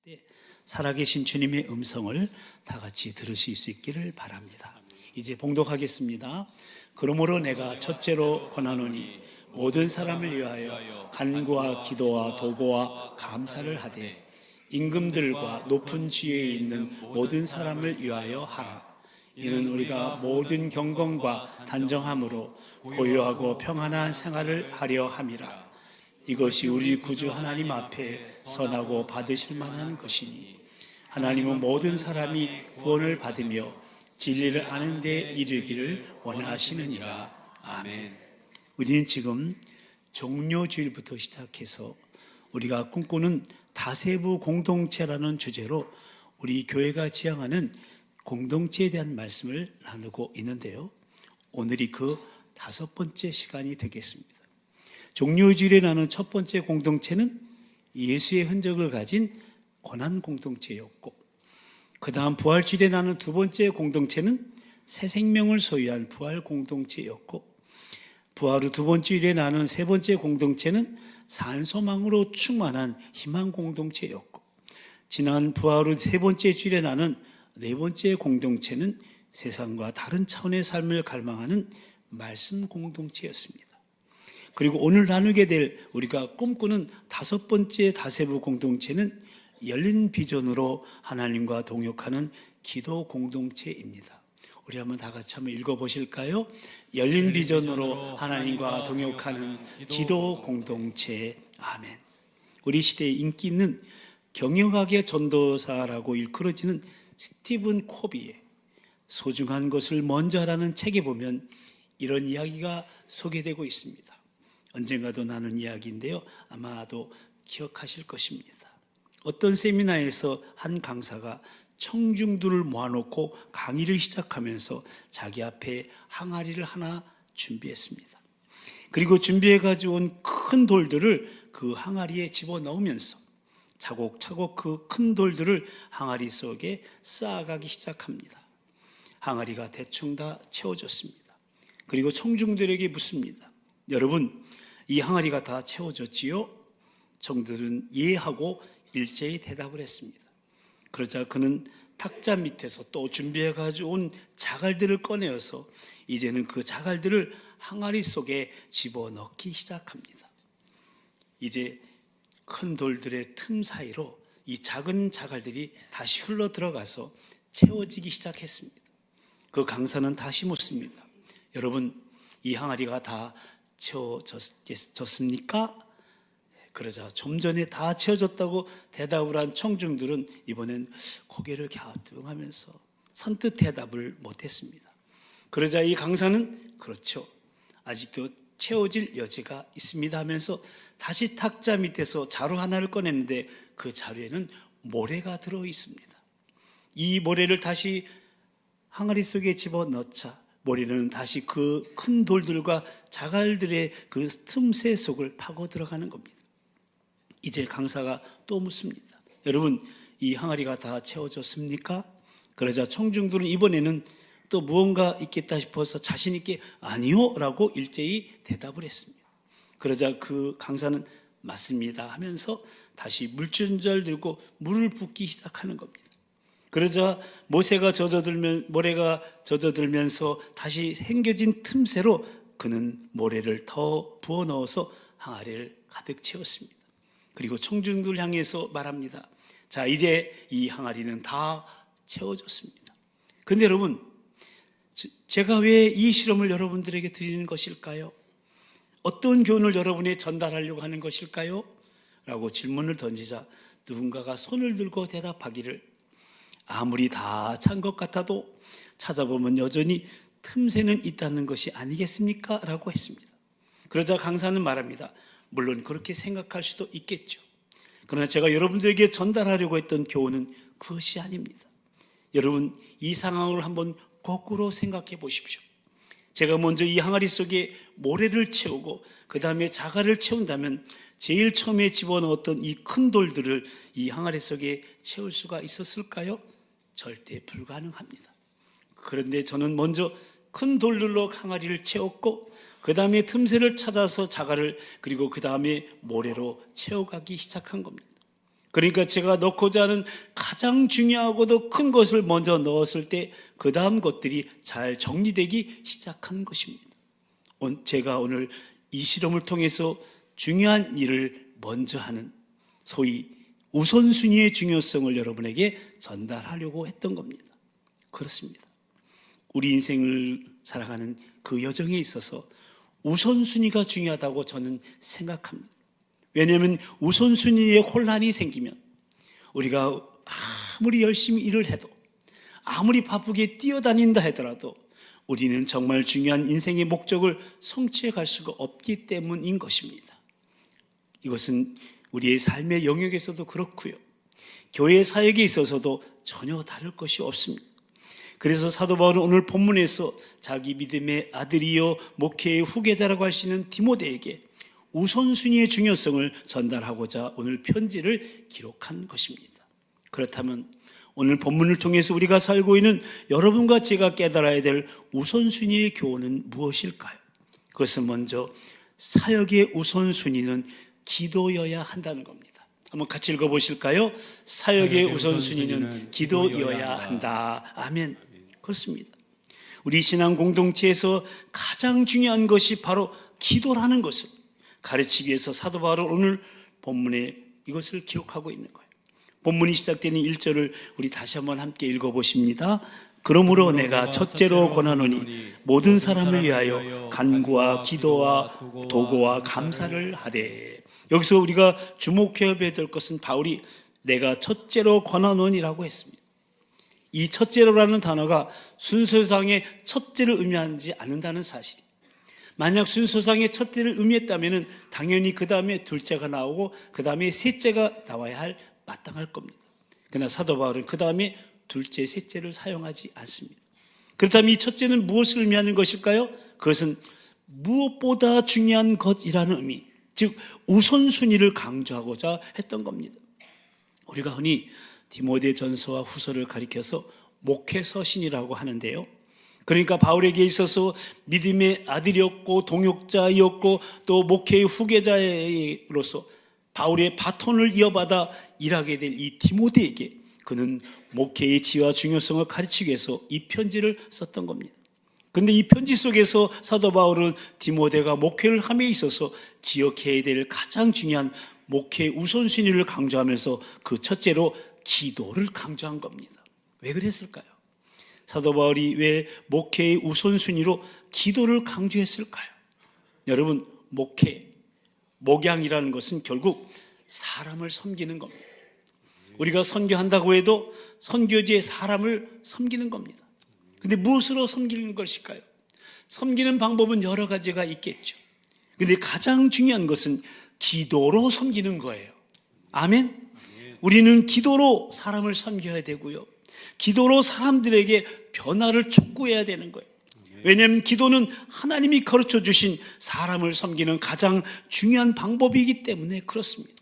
때 살아계신 주님의 음성을 다 같이 들으실 수 있기를 바랍니다. 이제 봉독하겠습니다. 그러므로 내가 첫째로 권하노니 모든 사람을 위하여 간구와 기도와 도고와 감사를 하되 임금들과 높은 지위에 있는 모든 사람을 위하여 하라. 이는 우리가 모든 경건과 단정함으로 고요하고 평안한 생활을 하려 함이라. 이것이 우리 구주 하나님 앞에 선하고 받으실 만한 것이니 하나님은 모든 사람이 구원을 받으며 진리를 아는 데 이르기를 원하시느니라. 아멘. 우리는 지금 종료주일부터 시작해서 우리가 꿈꾸는 다세부 공동체라는 주제로 우리 교회가 지향하는 공동체에 대한 말씀을 나누고 있는데요, 오늘이 그 5번째 시간이 되겠습니다. 종료주일에 나눈 첫 번째 공동체는 예수의 흔적을 가진 고난 공동체였고, 그 다음 부활주일에 나눈 두 번째 공동체는 새 생명을 소유한 부활 공동체였고, 부활 후 두 번째 주일에 나눈 세 번째 공동체는 산소망으로 충만한 희망 공동체였고, 지난 부활 후 세 번째 주일에 나눈 네 번째 공동체는 세상과 다른 차원의 삶을 갈망하는 말씀 공동체였습니다. 그리고 오늘 나누게 될 우리가 꿈꾸는 5번째 다세부 공동체는 열린 비전으로 하나님과 동역하는 기도 공동체입니다. 우리 한번 다 같이 한번 읽어보실까요? 열린 비전으로 하나님과 동역하는 기도 공동체. 아멘. 우리 시대에 인기 있는 경영학의 전도사라고 일컬어지는 스티븐 코비의 소중한 것을 먼저 하라는 책에 보면 이런 이야기가 소개되고 있습니다. 언젠가도 나눈 이야기인데요, 아마도 기억하실 것입니다. 어떤 세미나에서 한 강사가 청중들을 모아놓고 강의를 시작하면서 자기 앞에 항아리를 하나 준비했습니다. 그리고 준비해 가져온 큰 돌들을 그 항아리에 집어넣으면서 차곡차곡 그 큰 돌들을 항아리 속에 쌓아가기 시작합니다. 항아리가 대충 다 채워졌습니다. 그리고 청중들에게 묻습니다. 여러분, 이 항아리가 다 채워졌지요? 청중들은 예 하고 일제히 대답을 했습니다. 그러자 그는 탁자 밑에서 또 준비해 가져온 자갈들을 꺼내어서 이제는 그 자갈들을 항아리 속에 집어넣기 시작합니다. 이제 큰 돌들의 틈 사이로 이 작은 자갈들이 다시 흘러 들어가서 채워지기 시작했습니다. 그 강사는 다시 묻습니다. 여러분, 이 항아리가 다 채워졌습니까? 그러자 좀 전에 다 채워졌다고 대답을 한 청중들은 이번엔 고개를 갸우뚱하면서 선뜻 대답을 못했습니다. 그러자 이 강사는 그렇죠, 아직도 채워질 여지가 있습니다 하면서 다시 탁자 밑에서 자루 하나를 꺼냈는데 그 자루에는 모래가 들어 있습니다. 이 모래를 다시 항아리 속에 집어넣자 모래는 다시 그 큰 돌들과 자갈들의 그 틈새 속을 파고 들어가는 겁니다. 이제 강사가 또 묻습니다. 여러분, 이 항아리가 다 채워졌습니까? 그러자 청중들은 이번에는 또 무언가 있겠다 싶어서 자신 있게 아니요 라고 일제히 대답을 했습니다. 그러자 그 강사는 맞습니다 하면서 다시 물줄줄 들고 물을 붓기 시작하는 겁니다. 그러자 모래가 젖어들면서 다시 생겨진 틈새로 그는 모래를 더 부어 넣어서 항아리를 가득 채웠습니다. 그리고 청중들 향해서 말합니다. 자, 이제 이 항아리는 다 채워졌습니다. 근데 여러분, 제가 왜 이 실험을 여러분들에게 드리는 것일까요? 어떤 교훈을 여러분에 전달하려고 하는 것일까요? 라고 질문을 던지자 누군가가 손을 들고 대답하기를, 아무리 다 찬 것 같아도 찾아보면 여전히 틈새는 있다는 것이 아니겠습니까? 라고 했습니다. 그러자 강사는 말합니다. 물론 그렇게 생각할 수도 있겠죠. 그러나 제가 여러분들에게 전달하려고 했던 교훈은 그것이 아닙니다. 여러분, 이 상황을 한번 거꾸로 생각해 보십시오. 제가 먼저 이 항아리 속에 모래를 채우고 그 다음에 자갈을 채운다면 제일 처음에 집어넣었던 이 큰 돌들을 이 항아리 속에 채울 수가 있었을까요? 절대 불가능합니다. 그런데 저는 먼저 큰 돌들로 항아리를 채웠고 그 다음에 틈새를 찾아서 자갈을, 그리고 그 다음에 모래로 채워가기 시작한 겁니다. 그러니까 제가 넣고자 하는 가장 중요하고도 큰 것을 먼저 넣었을 때 그 다음 것들이 잘 정리되기 시작한 것입니다. 제가 오늘 이 실험을 통해서 중요한 일을 먼저 하는 소위 우선순위의 중요성을 여러분에게 전달하려고 했던 겁니다. 그렇습니다. 우리 인생을 살아가는 그 여정에 있어서 우선순위가 중요하다고 저는 생각합니다. 왜냐하면 우선순위에 혼란이 생기면 우리가 아무리 열심히 일을 해도 아무리 바쁘게 뛰어다닌다 하더라도 우리는 정말 중요한 인생의 목적을 성취해 갈 수가 없기 때문인 것입니다. 이것은 우리의 삶의 영역에서도 그렇고요, 교회 사역에 있어서도 전혀 다를 것이 없습니다. 그래서 사도 바울은 오늘 본문에서 자기 믿음의 아들이요 목회의 후계자라고 할 수 있는 디모데에게 우선순위의 중요성을 전달하고자 오늘 편지를 기록한 것입니다. 그렇다면 오늘 본문을 통해서 우리가 살고 있는 여러분과 제가 깨달아야 될 우선순위의 교훈은 무엇일까요? 그것은 먼저 사역의 우선순위는 기도여야 한다는 겁니다. 한번 같이 읽어보실까요? 사역의 우선순위는 기도여야 한다. 아멘. 그렇습니다. 우리 신앙 공동체에서 가장 중요한 것이 바로 기도라는 것을 가르치기 위해서 사도 바울은 오늘 본문에 이것을 기록하고 있는 거예요. 본문이 시작되는 1절을 우리 다시 한번 함께 읽어보십니다. 그러므로 내가 첫째로 권하노니 모든 사람을 위하여 간구와 기도와 도구와 감사를 하되. 여기서 우리가 주목해야 될 것은 바울이 내가 첫째로 권하노니라고 했습니다. 이 첫째로라는 단어가 순서상의 첫째를 의미하지 않는다는 사실이, 만약 순서상의 첫째를 의미했다면 당연히 그 다음에 둘째가 나오고 그 다음에 셋째가 나와야 할 마땅할 겁니다. 그러나 사도 바울은 그 다음에 둘째, 셋째를 사용하지 않습니다. 그렇다면 이 첫째는 무엇을 의미하는 것일까요? 그것은 무엇보다 중요한 것이라는 의미, 즉 우선순위를 강조하고자 했던 겁니다. 우리가 흔히 디모데 전서와 후서를 가리켜서 목회서신이라고 하는데요, 그러니까 바울에게 있어서 믿음의 아들이었고 동역자였고 또 목회의 후계자로서 바울의 바톤을 이어받아 일하게 될 이 디모데에게 그는 목회의 지와 중요성을 가르치기 위해서 이 편지를 썼던 겁니다. 그런데 이 편지 속에서 사도 바울은 디모데가 목회를 함에 있어서 기억해야 될 가장 중요한 목회의 우선순위를 강조하면서 그 첫째로 기도를 강조한 겁니다. 왜 그랬을까요? 사도 바울이 왜 목회의 우선순위로 기도를 강조했을까요? 여러분, 목양이라는 것은 결국 사람을 섬기는 겁니다. 우리가 선교한다고 해도 선교지에 사람을 섬기는 겁니다. 그런데 무엇으로 섬기는 것일까요? 섬기는 방법은 여러 가지가 있겠죠. 그런데 가장 중요한 것은 기도로 섬기는 거예요. 아멘? 우리는 기도로 사람을 섬겨야 되고요, 기도로 사람들에게 변화를 촉구해야 되는 거예요. 왜냐하면 기도는 하나님이 가르쳐 주신 사람을 섬기는 가장 중요한 방법이기 때문에 그렇습니다.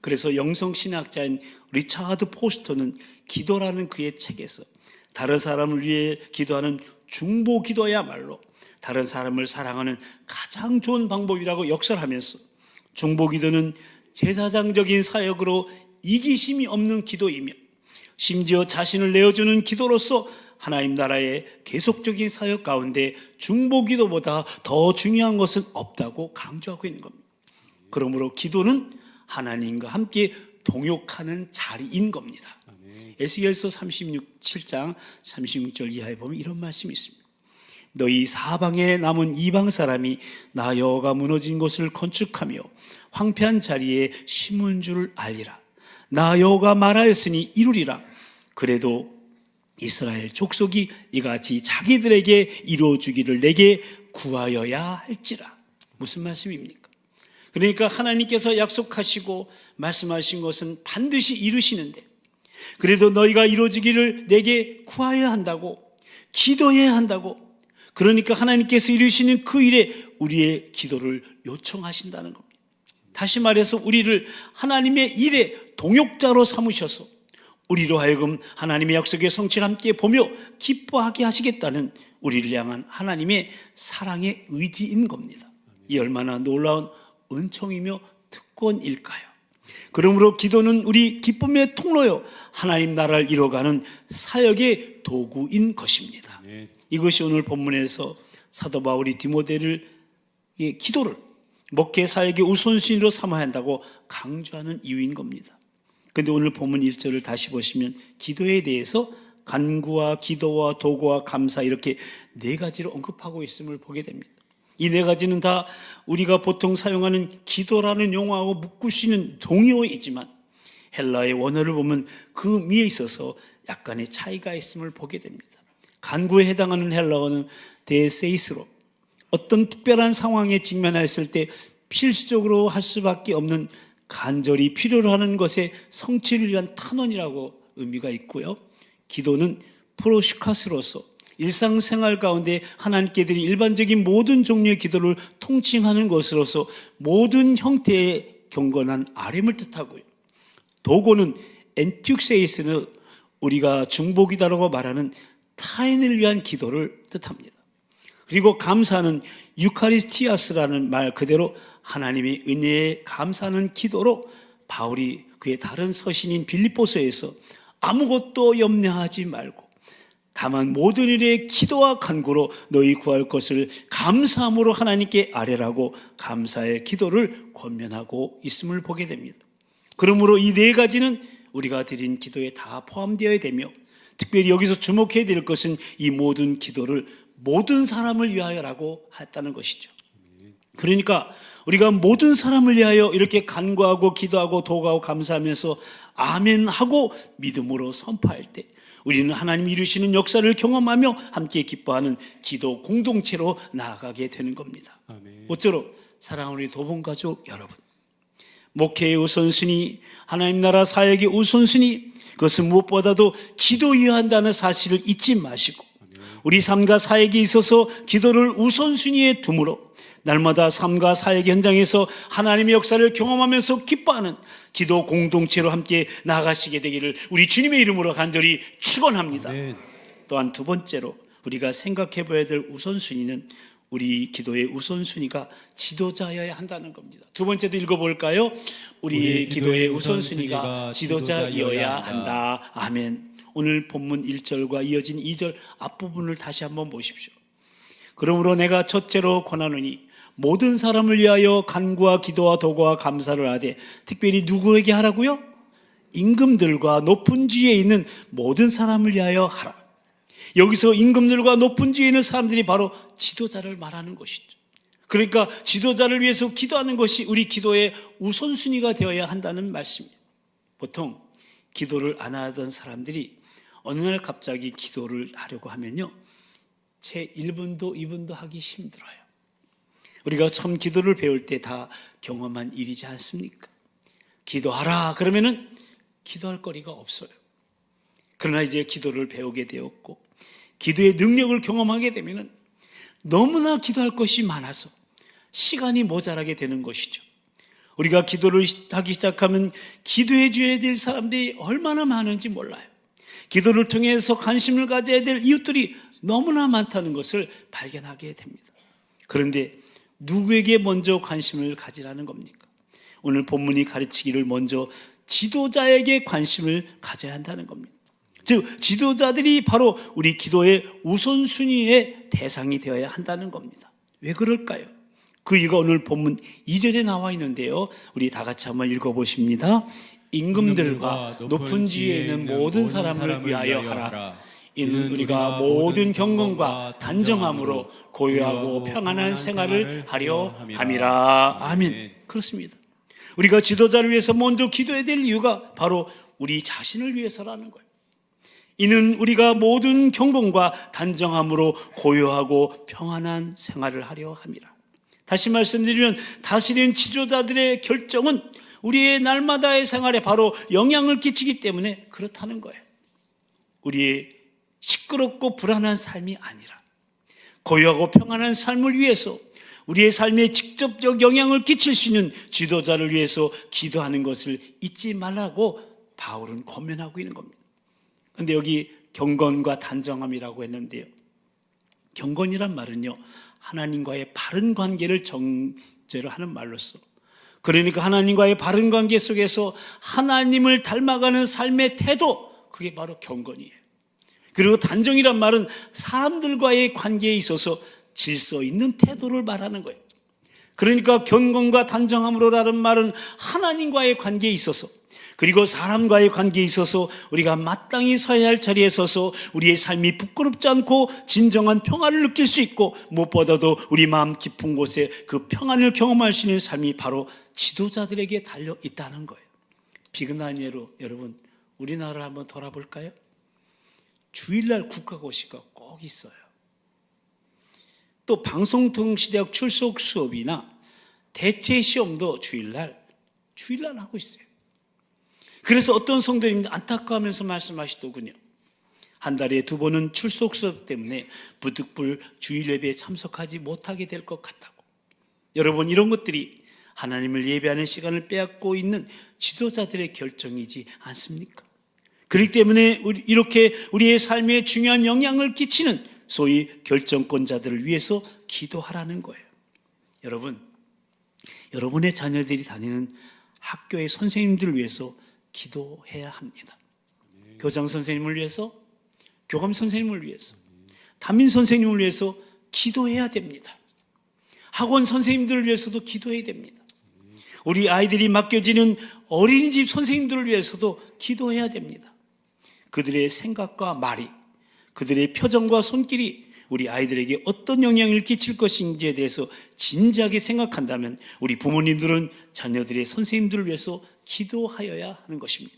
그래서 영성신학자인 리차드 포스터는 기도라는 그의 책에서 다른 사람을 위해 기도하는 중보기도야말로 다른 사람을 사랑하는 가장 좋은 방법이라고 역설하면서 중보기도는 제사장적인 사역으로 이기심이 없는 기도이며 심지어 자신을 내어주는 기도로서 하나님 나라의 계속적인 사역 가운데 중보기도보다 더 중요한 것은 없다고 강조하고 있는 겁니다. 그러므로 기도는 하나님과 함께 동역하는 자리인 겁니다. 에스겔서 7장 36절 이하에 보면 이런 말씀이 있습니다. 너희 사방에 남은 이방 사람이 나 여호와가 무너진 곳을 건축하며 황폐한 자리에 심은 줄 알리라. 나 여호와가 말하였으니 이루리라. 그래도 이스라엘 족속이 이같이 자기들에게 이루어주기를 내게 구하여야 할지라. 무슨 말씀입니까? 그러니까 하나님께서 약속하시고 말씀하신 것은 반드시 이루시는데, 그래도 너희가 이루어지기를 내게 구하여야 한다고, 기도해야 한다고, 그러니까 하나님께서 이루시는 그 일에 우리의 기도를 요청하신다는 겁니다. 다시 말해서 우리를 하나님의 일에 동역자로 삼으셔서 우리로 하여금 하나님의 약속의 성취를 함께 보며 기뻐하게 하시겠다는 우리를 향한 하나님의 사랑의 의지인 겁니다. 이 얼마나 놀라운 은총이며 특권일까요? 그러므로 기도는 우리 기쁨의 통로요 하나님 나라를 이뤄가는 사역의 도구인 것입니다. 이것이 오늘 본문에서 사도 바울이 디모데를 기도를 목회 사역의 우선순위로 삼아야 한다고 강조하는 이유인 겁니다. 그런데 오늘 본문 1절을 다시 보시면 기도에 대해서 간구와 기도와 도구와 감사 이렇게 네 가지로 언급하고 있음을 보게 됩니다. 이 네 가지는 다 우리가 보통 사용하는 기도라는 용어하고 묶을 수 있는 동의어이지만 헬라의 원어를 보면 그 의미에 있어서 약간의 차이가 있음을 보게 됩니다. 간구에 해당하는 헬라어는 데세이스로 어떤 특별한 상황에 직면했을 때 필수적으로 할 수밖에 없는 간절히 필요로 하는 것의 성취를 위한 탄원이라고 의미가 있고요. 기도는 프로시카스로서 일상생활 가운데 하나님께 드린 일반적인 모든 종류의 기도를 통칭하는 것으로서 모든 형태의 경건한 아뢰을 뜻하고요. 도고는 엔틱세이스는 우리가 중보기도라고 말하는 타인을 위한 기도를 뜻합니다. 그리고 감사는 유카리스티아스라는 말 그대로 하나님의 은혜에 감사하는 기도로 바울이 그의 다른 서신인 빌립보서에서 아무것도 염려하지 말고 다만 모든 일에 기도와 간구로 너희 구할 것을 감사함으로 하나님께 아뢰라고 감사의 기도를 권면하고 있음을 보게 됩니다. 그러므로 이 네 가지는 우리가 드린 기도에 다 포함되어야 되며 특별히 여기서 주목해야 될 것은 이 모든 기도를 모든 사람을 위하여라고 했다는 것이죠. 그러니까 우리가 모든 사람을 위하여 이렇게 간구하고 기도하고 도구하고 감사하면서 아멘하고 믿음으로 선포할 때 우리는 하나님이 이루시는 역사를 경험하며 함께 기뻐하는 기도 공동체로 나아가게 되는 겁니다. 모쪼록 사랑하는 우리 도봉가족 여러분, 목회의 우선순위, 하나님 나라 사역의 우선순위, 그것은 무엇보다도 기도해야 한다는 사실을 잊지 마시고 우리 삶과 사역에 있어서 기도를 우선순위에 두므로 날마다 삶과 사역 현장에서 하나님의 역사를 경험하면서 기뻐하는 기도 공동체로 함께 나아가시게 되기를 우리 주님의 이름으로 간절히 축원합니다. 또한 두 번째로 우리가 생각해 봐야 될 우선순위는 우리 기도의 우선순위가 지도자여야 한다는 겁니다. 두 번째도 읽어볼까요? 우리의 기도의 우선순위가 지도자여야 한다. 아멘. 오늘 본문 1절과 이어진 2절 앞부분을 다시 한번 보십시오. 그러므로 내가 첫째로 권하노니 모든 사람을 위하여 간구와 기도와 도구와 감사를 하되 특별히 누구에게 하라고요? 임금들과 높은 지위에 있는 모든 사람을 위하여 하라. 여기서 임금들과 높은 지위에 있는 사람들이 바로 지도자를 말하는 것이죠. 그러니까 지도자를 위해서 기도하는 것이 우리 기도의 우선순위가 되어야 한다는 말씀이에요. 보통 기도를 안 하던 사람들이 어느 날 갑자기 기도를 하려고 하면요, 채 1분도 2분도 하기 힘들어요. 우리가 처음 기도를 배울 때 다 경험한 일이지 않습니까? 기도하라 그러면은 기도할 거리가 없어요. 그러나 이제 기도를 배우게 되었고 기도의 능력을 경험하게 되면은 너무나 기도할 것이 많아서 시간이 모자라게 되는 것이죠. 우리가 기도를 하기 시작하면 기도해 줘야 될 사람들이 얼마나 많은지 몰라요. 기도를 통해서 관심을 가져야 될 이웃들이 너무나 많다는 것을 발견하게 됩니다. 그런데 누구에게 먼저 관심을 가지라는 겁니까? 오늘 본문이 가르치기를 먼저 지도자에게 관심을 가져야 한다는 겁니다. 즉 지도자들이 바로 우리 기도의 우선순위의 대상이 되어야 한다는 겁니다. 왜 그럴까요? 그 이유가 오늘 본문 2절에 나와 있는데요, 우리 다 같이 한번 읽어보십니다. 임금들과 높은 지위에 있는 모든 사람을 위하여 하라. 이는 우리가 모든 경건과 단정함으로 고요하고 평안한 생활을 하려 함이라. 아멘. 그렇습니다. 우리가 지도자를 위해서 먼저 기도해야 될 이유가 바로 우리 자신을 위해서라는 거예요. 이는 우리가 모든 경건과 단정함으로 고요하고 평안한 생활을 하려 함이라. 다시 말씀드리면 다스리는 지도자들의 결정은 우리의 날마다의 생활에 바로 영향을 끼치기 때문에 그렇다는 거예요. 우리의 시끄럽고 불안한 삶이 아니라 고요하고 평안한 삶을 위해서 우리의 삶에 직접적 영향을 끼칠 수 있는 지도자를 위해서 기도하는 것을 잊지 말라고 바울은 권면하고 있는 겁니다. 그런데 여기 경건과 단정함이라고 했는데요, 경건이란 말은요 하나님과의 바른 관계를 정죄로 하는 말로서 그러니까 하나님과의 바른 관계 속에서 하나님을 닮아가는 삶의 태도, 그게 바로 경건이에요. 그리고 단정이란 말은 사람들과의 관계에 있어서 질서 있는 태도를 말하는 거예요. 그러니까 경건과 단정함으로라는 말은 하나님과의 관계에 있어서, 그리고 사람과의 관계에 있어서 우리가 마땅히 서야 할 자리에 서서 우리의 삶이 부끄럽지 않고 진정한 평안을 느낄 수 있고, 무엇보다도 우리 마음 깊은 곳에 그 평안을 경험할 수 있는 삶이 바로 지도자들에게 달려 있다는 거예요. 비근한 예로 여러분, 우리나라를 한번 돌아볼까요? 주일날 국가고시가 꼭 있어요. 또 방송통신대학 출석 수업이나 대체 시험도 주일날 하고 있어요. 그래서 어떤 성도님들 안타까워하면서 말씀하시더군요. 한 달에 2번은 출석 수업 때문에 부득불 주일 예배에 참석하지 못하게 될 것 같다고. 여러분, 이런 것들이 하나님을 예배하는 시간을 빼앗고 있는 지도자들의 결정이지 않습니까? 그렇기 때문에 이렇게 우리의 삶에 중요한 영향을 끼치는 소위 결정권자들을 위해서 기도하라는 거예요. 여러분, 여러분의 자녀들이 다니는 학교의 선생님들을 위해서 기도해야 합니다. 교장 선생님을 위해서, 교감 선생님을 위해서, 담임 선생님을 위해서 기도해야 됩니다. 학원 선생님들을 위해서도 기도해야 됩니다. 우리 아이들이 맡겨지는 어린이집 선생님들을 위해서도 기도해야 됩니다. 그들의 생각과 말이, 그들의 표정과 손길이 우리 아이들에게 어떤 영향을 끼칠 것인지에 대해서 진지하게 생각한다면 우리 부모님들은 자녀들의 선생님들을 위해서 기도하여야 하는 것입니다.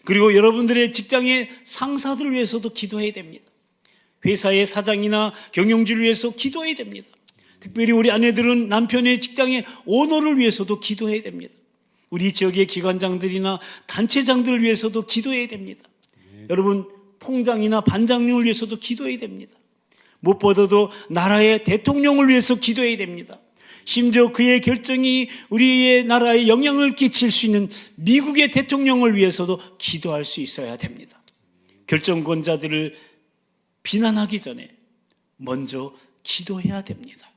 그리고 여러분들의 직장의 상사들을 위해서도 기도해야 됩니다. 회사의 사장이나 경영주를 위해서 기도해야 됩니다. 특별히 우리 아내들은 남편의 직장의 오너를 위해서도 기도해야 됩니다. 우리 지역의 기관장들이나 단체장들을 위해서도 기도해야 됩니다. 여러분, 통장이나 반장님을 위해서도 기도해야 됩니다. 무엇보다도 나라의 대통령을 위해서 기도해야 됩니다. 심지어 그의 결정이 우리의 나라에 영향을 끼칠 수 있는 미국의 대통령을 위해서도 기도할 수 있어야 됩니다. 결정권자들을 비난하기 전에 먼저 기도해야 됩니다.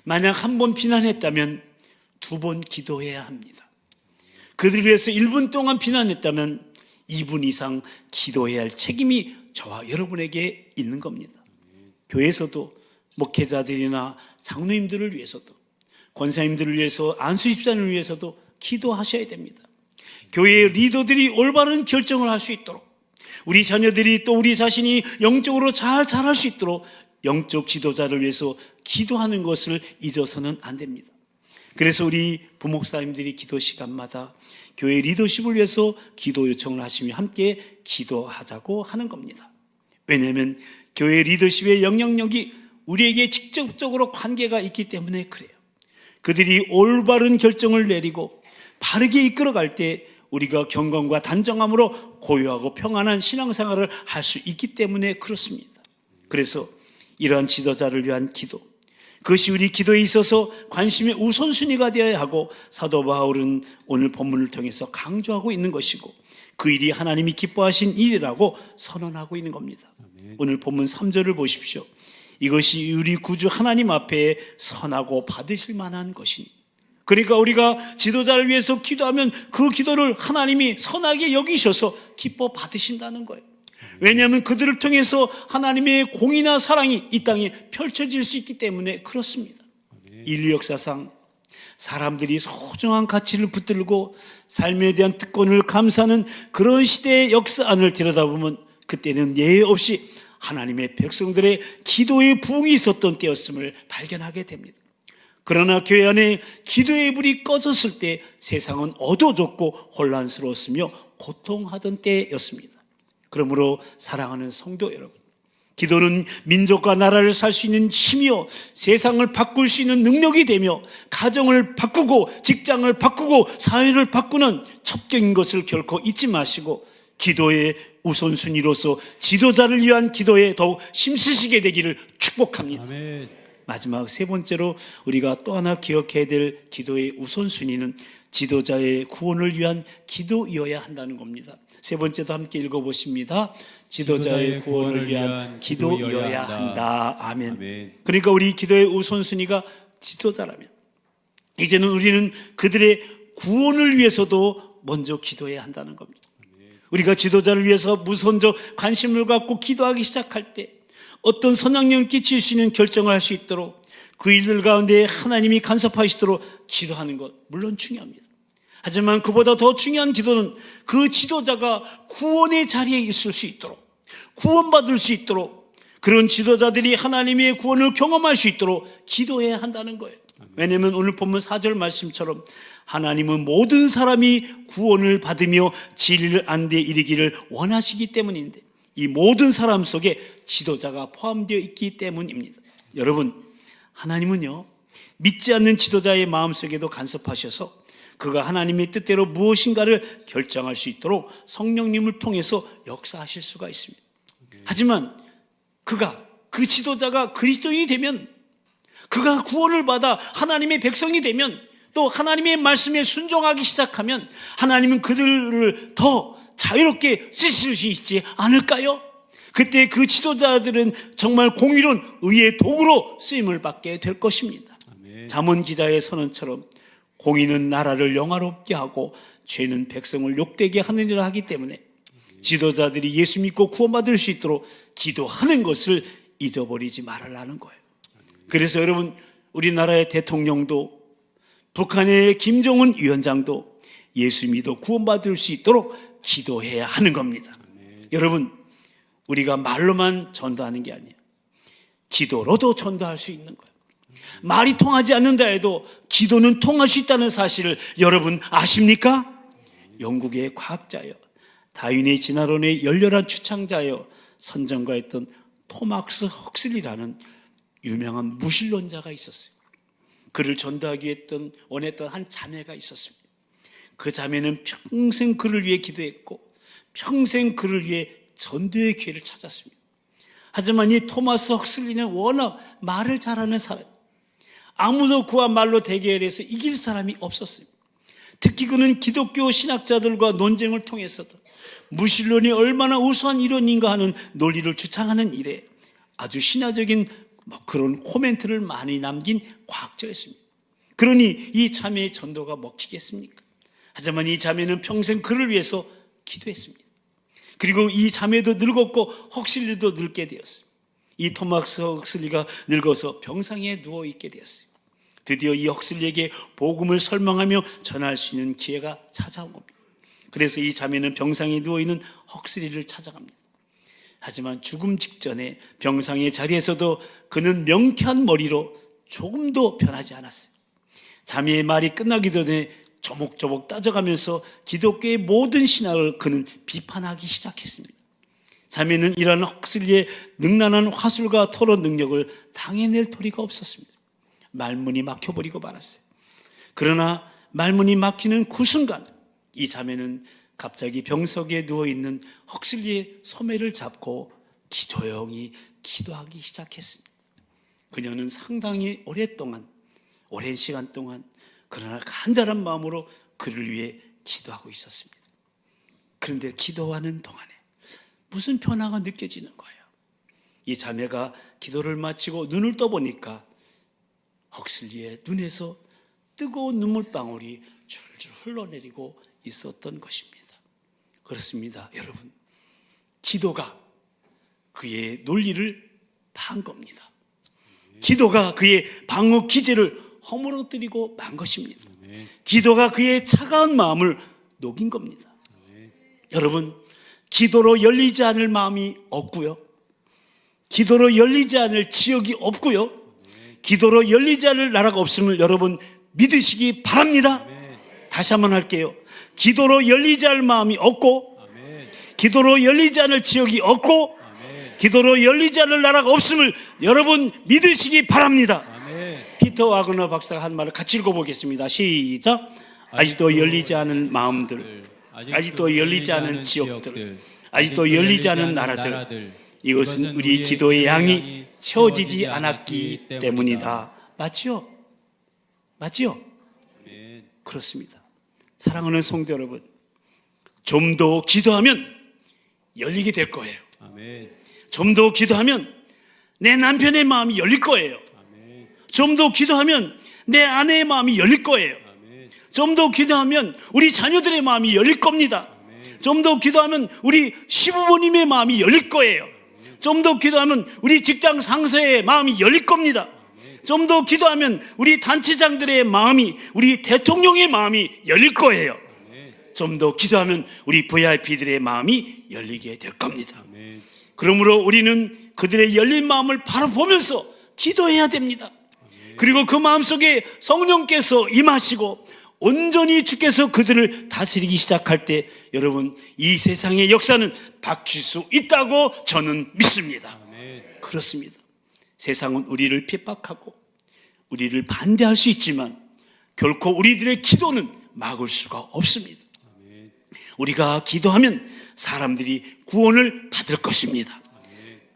만약 1번 비난했다면 2번 기도해야 합니다. 그들을 위해서 1분 동안 비난했다면 2분 이상 기도해야 할 책임이 저와 여러분에게 있는 겁니다. 교회에서도 목회자들이나 장로님들을 위해서도, 권사님들을 위해서, 안수집사님을 위해서도 기도하셔야 됩니다. 교회의 리더들이 올바른 결정을 할 수 있도록, 우리 자녀들이 또 우리 자신이 영적으로 잘 자랄 수 있도록 영적 지도자를 위해서 기도하는 것을 잊어서는 안 됩니다. 그래서 우리 부목사님들이 기도 시간마다 교회 리더십을 위해서 기도 요청을 하시며 함께 기도하자고 하는 겁니다. 왜냐하면 교회 리더십의 영향력이 우리에게 직접적으로 관계가 있기 때문에 그래요. 그들이 올바른 결정을 내리고 바르게 이끌어갈 때 우리가 경건과 단정함으로 고요하고 평안한 신앙생활을 할 수 있기 때문에 그렇습니다. 그래서 이러한 지도자를 위한 기도, 그것이 우리 기도에 있어서 관심의 우선순위가 되어야 하고, 사도 바울은 오늘 본문을 통해서 강조하고 있는 것이고 그 일이 하나님이 기뻐하신 일이라고 선언하고 있는 겁니다. 오늘 본문 3절을 보십시오. 이것이 우리 구주 하나님 앞에 선하고 받으실 만한 것이니. 그러니까 우리가 지도자를 위해서 기도하면 그 기도를 하나님이 선하게 여기셔서 기뻐 받으신다는 거예요. 왜냐하면 그들을 통해서 하나님의 공의나 사랑이 이 땅에 펼쳐질 수 있기 때문에 그렇습니다. 인류 역사상 사람들이 소중한 가치를 붙들고 삶에 대한 특권을 감사하는 그런 시대의 역사 안을 들여다보면 그때는 예외 없이 하나님의 백성들의 기도의 부흥이 있었던 때였음을 발견하게 됩니다. 그러나 교회 안에 기도의 불이 꺼졌을 때 세상은 어두워졌고 혼란스러웠으며 고통하던 때였습니다. 그러므로 사랑하는 성도 여러분, 기도는 민족과 나라를 살 수 있는 힘이요, 세상을 바꿀 수 있는 능력이 되며 가정을 바꾸고 직장을 바꾸고 사회를 바꾸는 첩경인 것을 결코 잊지 마시고 기도의 우선순위로서 지도자를 위한 기도에 더욱 힘쓰시게 되기를 축복합니다. 아멘. 마지막 3번째로 우리가 또 하나 기억해야 될 기도의 우선순위는 지도자의 구원을 위한 기도이어야 한다는 겁니다. 3번째도 함께 읽어보십니다. 지도자의 구원을 위한 기도이어야 한다. 아멘. 아멘. 그러니까 우리 기도의 우선순위가 지도자라면, 이제는 우리는 그들의 구원을 위해서도 먼저 기도해야 한다는 겁니다. 우리가 지도자를 위해서 무선적 관심을 갖고 기도하기 시작할 때 어떤 선악령을 끼칠 수 있는 결정을 할 수 있도록 그 일들 가운데 하나님이 간섭하시도록 기도하는 것 물론 중요합니다. 하지만 그보다 더 중요한 기도는 그 지도자가 구원의 자리에 있을 수 있도록, 구원받을 수 있도록, 그런 지도자들이 하나님의 구원을 경험할 수 있도록 기도해야 한다는 거예요. 왜냐하면 오늘 본문 4절 말씀처럼 하나님은 모든 사람이 구원을 받으며 진리를 아는 데 이르기를 원하시기 때문인데, 이 모든 사람 속에 지도자가 포함되어 있기 때문입니다. 여러분, 하나님은요, 믿지 않는 지도자의 마음속에도 간섭하셔서 그가 하나님의 뜻대로 무엇인가를 결정할 수 있도록 성령님을 통해서 역사하실 수가 있습니다. 하지만 그 지도자가 그리스도인이 되면, 그가 구원을 받아 하나님의 백성이 되면, 또 하나님의 말씀에 순종하기 시작하면 하나님은 그들을 더 자유롭게 쓰실 수 있지 않을까요? 그때 그 지도자들은 정말 공의로운 의의 도구로 쓰임을 받게 될 것입니다. 잠언 기자의 선언처럼 공의는 나라를 영화롭게 하고 죄는 백성을 욕되게 하느니라 하기 때문에 지도자들이 예수 믿고 구원받을 수 있도록 기도하는 것을 잊어버리지 말라는 거예요. 그래서 여러분, 우리나라의 대통령도 북한의 김정은 위원장도 예수 믿어 구원받을 수 있도록 기도해야 하는 겁니다. 여러분, 우리가 말로만 전도하는 게 아니에요. 기도로도 전도할 수 있는 거예요. 말이 통하지 않는다 해도 기도는 통할 수 있다는 사실을 여러분 아십니까? 영국의 과학자요, 다윈의 진화론의 열렬한 추창자요, 선전가였던 토마스 헉슬리라는 유명한 무신론자가 있었어요. 그를 전도하기 원했던 한 자매가 있었습니다. 그 자매는 평생 그를 위해 기도했고 평생 그를 위해 전도의 기회를 찾았습니다. 하지만 이 토마스 헉슬리는 워낙 말을 잘하는 사람, 아무도 그와 말로 대결해서 이길 사람이 없었습니다. 특히 그는 기독교 신학자들과 논쟁을 통해서도 무신론이 얼마나 우수한 이론인가 하는 논리를 주창하는 일에 아주 신화적인 그런 코멘트를 많이 남긴 과학자였습니다. 그러니 이 자매의 전도가 먹히겠습니까? 하지만 이 자매는 평생 그를 위해서 기도했습니다. 그리고 이 자매도 늙었고 헉슬리도 늙게 되었어요. 이 토마스 헉슬리가 늙어서 병상에 누워있게 되었어요. 드디어 이 헉슬리에게 복음을 설명하며 전할 수 있는 기회가 찾아온 겁니다. 그래서 이 자매는 병상에 누워있는 헉슬리를 찾아갑니다. 하지만 죽음 직전에 병상의 자리에서도 그는 명쾌한 머리로 조금도 변하지 않았어요. 자매의 말이 끝나기 전에 조목조목 따져가면서 기독교의 모든 신학을 그는 비판하기 시작했습니다. 자매는 이러한 헉슬리의 능란한 화술과 토론 능력을 당해낼 도리가 없었습니다. 말문이 막혀버리고 말았어요. 그러나 말문이 막히는 그 순간 이 자매는 갑자기 병석에 누워있는 헉슬리의 소매를 잡고 조용히 기도하기 시작했습니다. 그녀는 상당히 오랜 시간 동안 그러나 간절한 마음으로 그를 위해 기도하고 있었습니다. 그런데 기도하는 동안에 무슨 변화가 느껴지는 거예요. 이 자매가 기도를 마치고 눈을 떠보니까 헉슬리의 눈에서 뜨거운 눈물방울이 줄줄 흘러내리고 있었던 것입니다. 그렇습니다, 여러분. 기도가 그의 논리를 판 겁니다. 기도가 그의 방어 기제를 허물어뜨리고 만 것입니다. 기도가 그의 차가운 마음을 녹인 겁니다. 여러분, 기도로 열리지 않을 마음이 없고요, 기도로 열리지 않을 지역이 없고요, 기도로 열리지 않을 나라가 없음을 여러분 믿으시기 바랍니다. 다시 한번 할게요. 기도로 열리지 않을 마음이 없고, 기도로 열리지 않을 지역이 없고, 기도로 열리지 않을 나라가 없음을 여러분 믿으시기 바랍니다. 피터 와그너 박사가 한 말을 같이 읽어보겠습니다. 시작. 아직도 열리지 않은 마음들, 아직도 열리지 않은 지역들, 아직도 열리지 않은 나라들, 이것은 우리 기도의 양이 채워지지 않았기 때문이다. 맞죠? 맞죠? 그렇습니다. 사랑하는 성도 여러분, 좀 더 기도하면 열리게 될 거예요. 좀 더 기도하면 내 남편의 마음이 열릴 거예요. 좀 더 기도하면 내 아내의 마음이 열릴 거예요. 좀 더 기도하면 우리 자녀들의 마음이 열릴 겁니다. 좀 더 기도하면 우리 시부모님의 마음이 열릴 거예요. 좀 더 기도하면 우리 직장 상사의 마음이 열릴 겁니다. 좀 더 기도하면 우리 단체장들의 마음이, 우리 대통령의 마음이 열릴 거예요. 좀 더 기도하면 우리 VIP들의 마음이 열리게 될 겁니다. 그러므로 우리는 그들의 열린 마음을 바로 보면서 기도해야 됩니다. 그리고 그 마음속에 성령께서 임하시고 온전히 주께서 그들을 다스리기 시작할 때 여러분, 이 세상의 역사는 바뀔 수 있다고 저는 믿습니다. 그렇습니다. 세상은 우리를 핍박하고 우리를 반대할 수 있지만 결코 우리들의 기도는 막을 수가 없습니다. 우리가 기도하면 사람들이 구원을 받을 것입니다.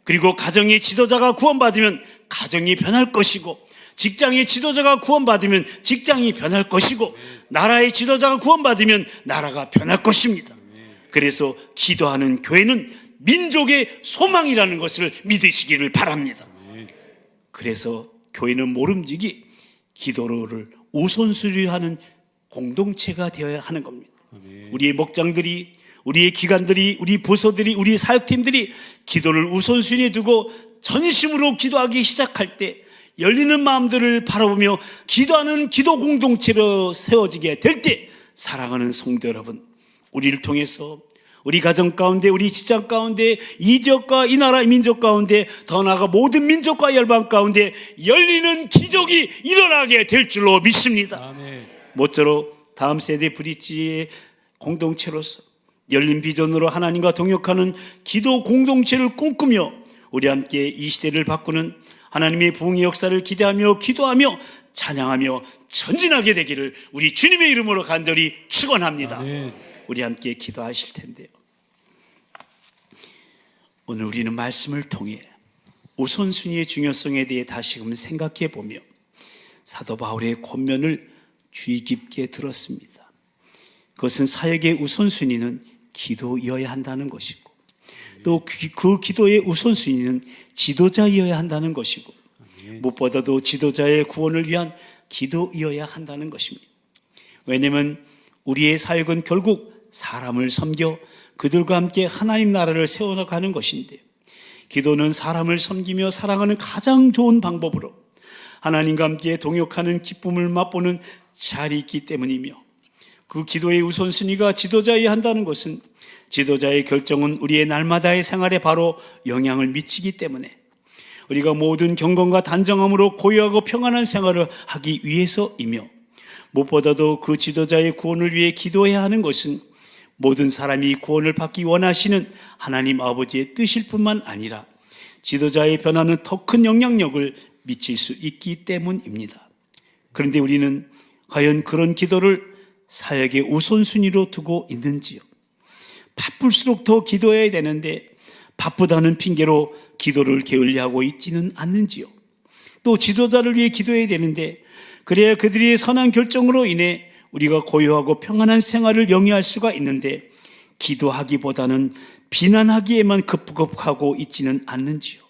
그리고 가정의 지도자가 구원받으면 가정이 변할 것이고, 직장의 지도자가 구원받으면 직장이 변할 것이고, 나라의 지도자가 구원받으면 나라가 변할 것입니다. 그래서 기도하는 교회는 민족의 소망이라는 것을 믿으시기를 바랍니다. 그래서 교회는 모름지기 기도를 우선순위하는 공동체가 되어야 하는 겁니다. 우리의 목장들이, 우리의 기관들이, 우리 부서들이, 우리 사역팀들이 기도를 우선순위에 두고 전심으로 기도하기 시작할 때 열리는 마음들을 바라보며 기도하는 기도 공동체로 세워지게 될 때, 사랑하는 성도 여러분, 우리를 통해서 우리 가정 가운데, 우리 직장 가운데, 이 지역과 이 나라, 이 민족 가운데, 더 나아가 모든 민족과 열방 가운데 열리는 기적이 일어나게 될 줄로 믿습니다. 아멘. 모쪼록 다음 세대 브릿지의 공동체로서 열린 비전으로 하나님과 동역하는 기도 공동체를 꿈꾸며 우리 함께 이 시대를 바꾸는 하나님의 부흥의 역사를 기대하며 기도하며 찬양하며 전진하게 되기를 우리 주님의 이름으로 간절히 축원합니다. 아멘. 우리 함께 기도하실 텐데요, 오늘 우리는 말씀을 통해 우선순위의 중요성에 대해 다시금 생각해 보며 사도 바울의 권면을 주의 깊게 들었습니다. 그것은 사역의 우선순위는 기도이어야 한다는 것이고, 또 그 기도의 우선순위는 지도자이어야 한다는 것이고, 무엇보다도 지도자의 구원을 위한 기도이어야 한다는 것입니다. 왜냐하면 우리의 사역은 결국 사람을 섬겨 그들과 함께 하나님 나라를 세워나가는 것인데, 기도는 사람을 섬기며 사랑하는 가장 좋은 방법으로 하나님과 함께 동역하는 기쁨을 맛보는 자리에 있기 때문이며, 그 기도의 우선순위가 지도자여야 한다는 것은 지도자의 결정은 우리의 날마다의 생활에 바로 영향을 미치기 때문에 우리가 모든 경건과 단정함으로 고요하고 평안한 생활을 하기 위해서이며, 무엇보다도 그 지도자의 구원을 위해 기도해야 하는 것은 모든 사람이 구원을 받기 원하시는 하나님 아버지의 뜻일 뿐만 아니라 지도자의 변화는 더 큰 영향력을 미칠 수 있기 때문입니다. 그런데 우리는 과연 그런 기도를 사역의 우선순위로 두고 있는지요? 바쁠수록 더 기도해야 되는데 바쁘다는 핑계로 기도를 게을리하고 있지는 않는지요? 또 지도자를 위해 기도해야 되는데 그래야 그들의 선한 결정으로 인해 우리가 고요하고 평안한 생활을 영위할 수가 있는데 기도하기보다는 비난하기에만 급급하고 있지는 않는지요?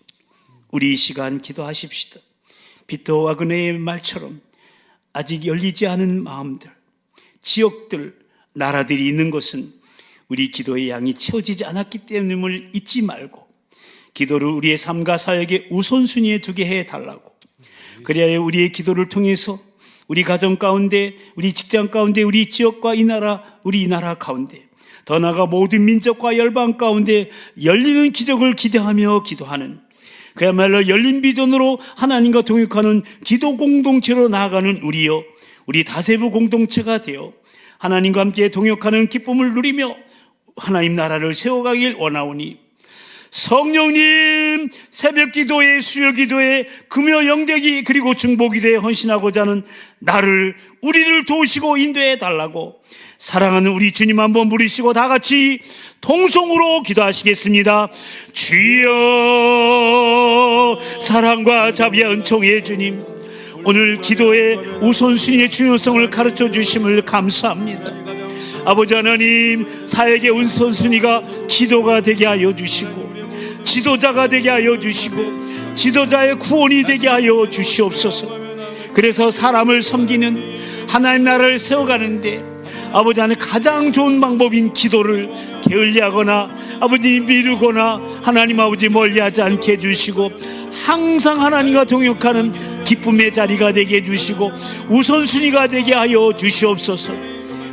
우리 이 시간 기도하십시다. 피터 와그너의 말처럼 아직 열리지 않은 마음들, 지역들, 나라들이 있는 것은 우리 기도의 양이 채워지지 않았기 때문임을 잊지 말고 기도를 우리의 삶과 사역의 우선순위에 두게 해달라고, 그래야 우리의 기도를 통해서 우리 가정 가운데, 우리 직장 가운데, 우리 지역과 이 나라, 우리 이 나라 가운데, 더 나아가 모든 민족과 열방 가운데 열리는 기적을 기대하며 기도하는, 그야말로 열린 비전으로 하나님과 동역하는 기도 공동체로 나아가는 우리여, 우리 다세부 공동체가 되어 하나님과 함께 동역하는 기쁨을 누리며 하나님 나라를 세워가길 원하오니, 성령님, 새벽 기도에, 수요 기도에, 금요 영대기 그리고 중보 기도에 헌신하고자 하는 나를, 우리를 도우시고 인도해 달라고 사랑하는 우리 주님 한번 부르시고 다 같이 통성으로 기도하시겠습니다. 주여, 사랑과 자비와 은총의 주님, 오늘 기도의 우선순위의 중요성을 가르쳐 주심을 감사합니다. 아버지 하나님, 사역의 우선순위가 기도가 되게 하여 주시고 지도자가 되게 하여 주시고 지도자의 구원이 되게 하여 주시옵소서. 그래서 사람을 섬기는 하나님 나라를 세워가는데 아버지 안에 가장 좋은 방법인 기도를 게을리하거나 아버지 미루거나 하나님 아버지 멀리하지 않게 해주시고 항상 하나님과 동역하는 기쁨의 자리가 되게 해주시고 우선순위가 되게 하여 주시옵소서.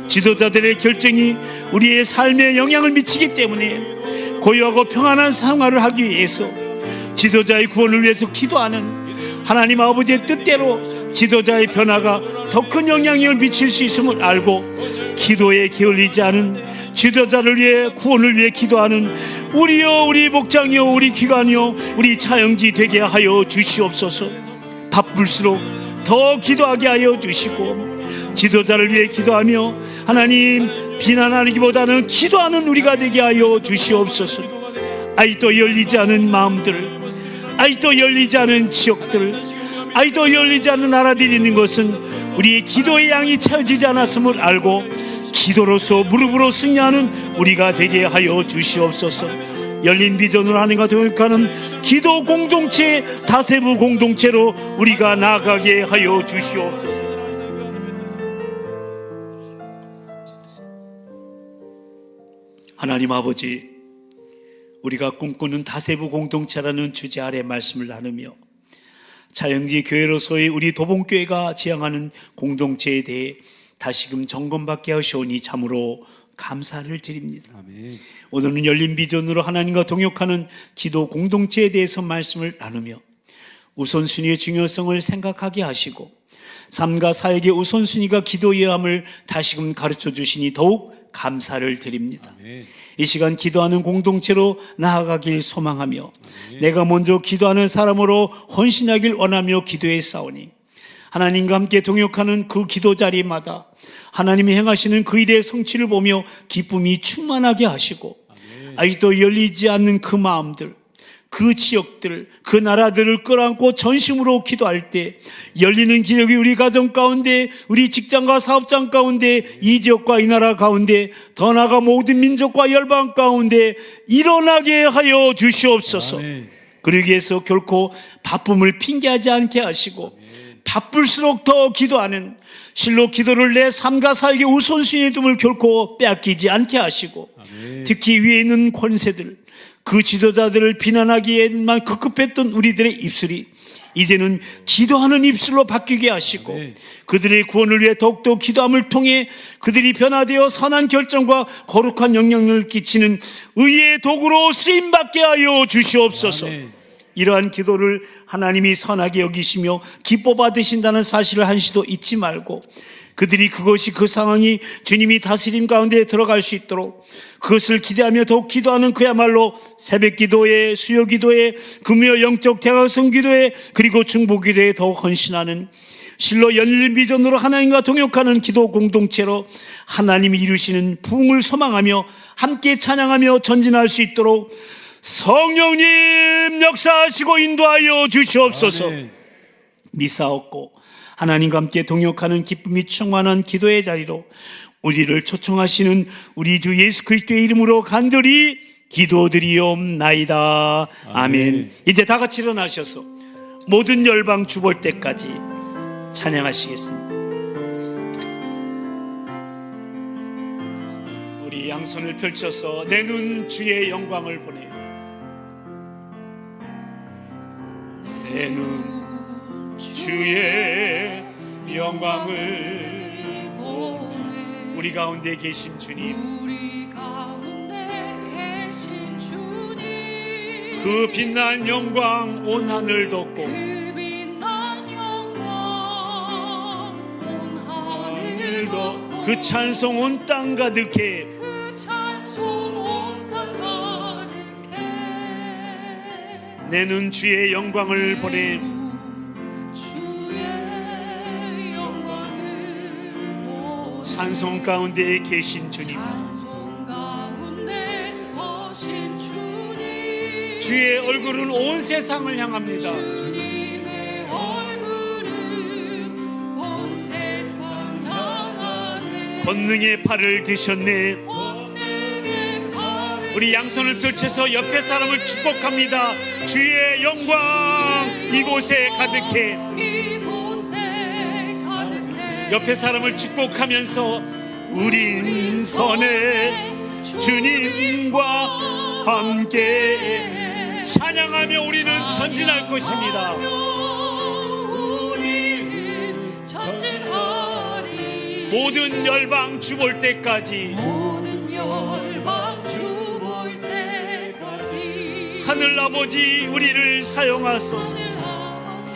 지도자들의 결정이 우리의 삶에 영향을 미치기 때문에 고요하고 평안한 생활을 하기 위해서 지도자의 구원을 위해서 기도하는 하나님 아버지의 뜻대로 지도자의 변화가 더 큰 영향력을 미칠 수 있음을 알고 기도에 게을리지 않은 지도자를 위해 구원을 위해 기도하는 우리여 우리 목장이여 우리 기관이여 우리 차영지 되게 하여 주시옵소서. 바쁠수록 더 기도하게 하여 주시고 지도자를 위해 기도하며 하나님 비난하기보다는 기도하는 우리가 되게 하여 주시옵소서. 아직도 열리지 않은 마음들, 아직도 열리지 않은 지역들, 아직도 열리지 않는 나라들이 있는 것은 우리의 기도의 양이 채워지지 않았음을 알고 기도로서 무릎으로 승리하는 우리가 되게 하여 주시옵소서. 열린 비전으로 하나님과 동역하는 기도 공동체, 다세부 공동체로 우리가 나아가게 하여 주시옵소서. 하나님 아버지, 우리가 꿈꾸는 다세부 공동체라는 주제 아래 말씀을 나누며 차영지 교회로서의 우리 도봉교회가 지향하는 공동체에 대해 다시금 점검받게 하시오니 참으로 감사를 드립니다. 아멘. 오늘은 열린 비전으로 하나님과 동역하는 기도 공동체에 대해서 말씀을 나누며 우선순위의 중요성을 생각하게 하시고 삶과 사역의 우선순위가 기도여야 함을 다시금 가르쳐 주시니 더욱 감사를 드립니다. 아멘. 이 시간 기도하는 공동체로 나아가길 소망하며 아멘. 내가 먼저 기도하는 사람으로 헌신하길 원하며 기도에 싸우니 하나님과 함께 동역하는 그 기도 자리마다 하나님이 행하시는 그 일의 성취를 보며 기쁨이 충만하게 하시고 아멘. 아직도 열리지 않는 그 마음들, 그 지역들, 그 나라들을 끌어안고 전심으로 기도할 때 열리는 기적이 우리 가정 가운데, 우리 직장과 사업장 가운데, 이 지역과 이 나라 가운데, 더 나아가 모든 민족과 열방 가운데 일어나게 하여 주시옵소서. 아멘. 그러기 위해서 결코 바쁨을 핑계하지 않게 하시고 바쁠수록 더 기도하는 실로 기도를 내 삶과 사역의 우선순위에 둠을 결코 빼앗기지 않게 하시고 아멘. 특히 위에 있는 권세들, 그 지도자들을 비난하기에만 급급했던 우리들의 입술이 이제는 기도하는 입술로 바뀌게 하시고 아멘. 그들의 구원을 위해 더욱더 기도함을 통해 그들이 변화되어 선한 결정과 거룩한 영향력을 끼치는 의의 도구로 쓰임받게 하여 주시옵소서. 아멘. 이러한 기도를 하나님이 선하게 여기시며 기뻐 받으신다는 사실을 한시도 잊지 말고 그들이 그것이 그 상황이 주님이 다스림 가운데 들어갈 수 있도록 그것을 기대하며 더욱 기도하는 그야말로 새벽 기도에, 수요 기도에, 금요 영적 대각성 기도에, 그리고 중보 기도에 더욱 헌신하는 실로 열린 비전으로 하나님과 동역하는 기도 공동체로 하나님이 이루시는 부흥을 소망하며 함께 찬양하며 전진할 수 있도록 성령님 역사하시고 인도하여 주시옵소서. 아멘. 미사옵고 하나님과 함께 동역하는 기쁨이 충만한 기도의 자리로 우리를 초청하시는 우리 주 예수 그리스도의 이름으로 간절히 기도드리옵나이다. 아멘. 이제 다 같이 일어나셔서 모든 열방 주볼 때까지 찬양하시겠습니다. 우리 양손을 펼쳐서 내 눈 주의 영광을 보내. 내 눈 주의 영광을 보내. 우리 가운데 계신 주님, 우리 가운데 계신 주님, 그 빛난 영광 온 하늘 덮고, 그 빛난 영광 온 하늘 덮고, 그 찬송 온 땅 가득해. 그 찬송 온 땅 가득해. 내 눈 주의 영광을 보내. 찬송 가운데 계신 주님, 찬송 가운데 서신 주님, 주의 얼굴은 온 세상을 향합니다. 주님의 얼굴은 온 세상 향하네. 권능의 팔을 드셨네. 권능의 팔을 우리 양손을 펼쳐서 옆에 사람을 축복합니다. 주의 영광 이곳에 가득해. 이곳에 옆에 사람을 축복하면서 우린 선에 주님과 함께 찬양하며 우리는 전진할 것입니다. 우리는 전진하리. 모든 열방 주볼 때까지, 모든 열방 주볼 때까지 하늘 아버지 우리를 사용하소서. 하늘 아버지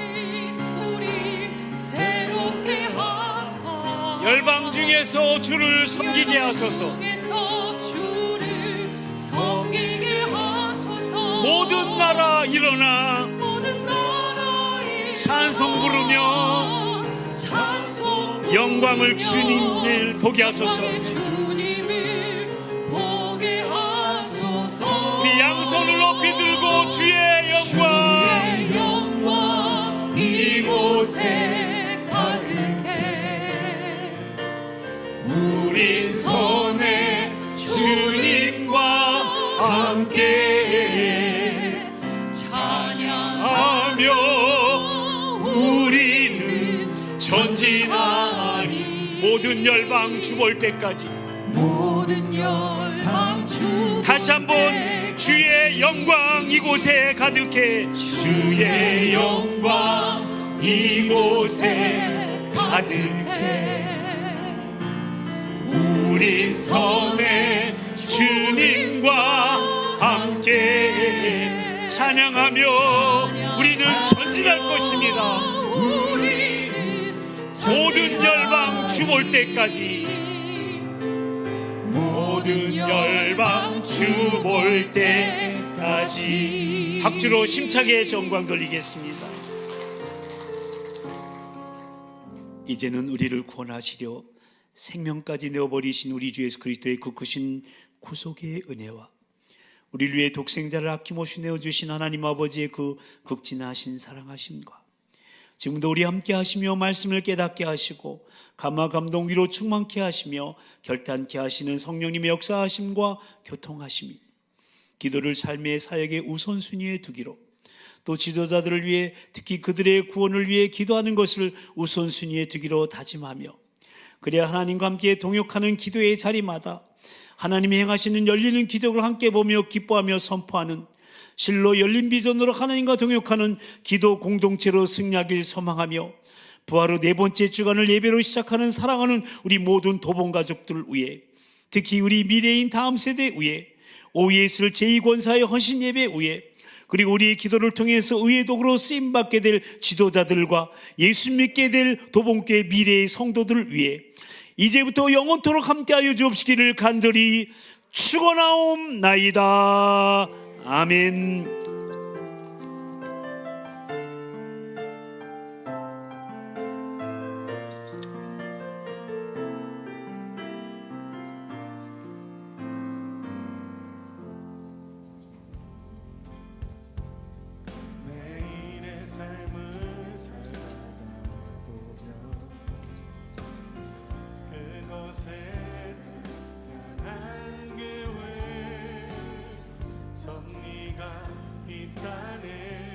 우리 새롭게 하사 열방 중에서 주를 섬기게 하소서. 중에서 주를 섬기게 하소서. 모든 나라 일어나 모든 나라 일어나 찬송 부르며 찬송 영광을 부르며 주님을 보게 하소서. 영광의 주님을 보게 하소서. 우리 양손을 높이 들고 주의 영광 주의 영광 이곳에 가득해. 우린 선에 주님과 함께 찬양하며 하며 우리는 전진하리. 모든 열방 주볼 때까지 모든 열방 주 다시 한번 주의 영광 이곳에 가득해. 주의 영광 이곳에 가득해. 우린 선에 주님과 함께 찬양하며 우리는 전진할 것입니다. 모든 열방 주볼 때까지, 모든 열방 주볼 때까지 박주로 심차게 정광 돌리겠습니다. 이제는 우리를 구원하시려 생명까지 내어버리신 우리 주 예수 그리스도의 그 크신 구속의 은혜와 우리를 위해 독생자를 아낌없이 내어주신 하나님 아버지의 그 극진하신 사랑하심과 지금도 우리 함께 하시며 말씀을 깨닫게 하시고 감화 감동 위로 충만케 하시며 결단케 하시는 성령님의 역사하심과 교통하심이 기도를 삶의 사역의 우선순위에 두기로, 또 지도자들을 위해 특히 그들의 구원을 위해 기도하는 것을 우선순위에 두기로 다짐하며, 그래야 하나님과 함께 동역하는 기도의 자리마다 하나님이 행하시는 열리는 기적을 함께 보며 기뻐하며 선포하는 실로 열린 비전으로 하나님과 동역하는 기도 공동체로 승리하길 소망하며, 부활 후 네 번째 주간을 예배로 시작하는 사랑하는 우리 모든 도봉 가족들을 위해, 특히 우리 미래인 다음 세대 위해, OES를 제2권사의 헌신 예배 위해, 그리고 우리의 기도를 통해서 의의 도구로 쓰임받게 될 지도자들과 예수 믿게 될 도봉교회 미래의 성도들을 위해 이제부터 영원토록 함께하여 주옵시기를 간절히 축원하옵나이다. 아멘. 내일의 삶을 살아보며 그곳에는 편한 교회 섭리가 있다네.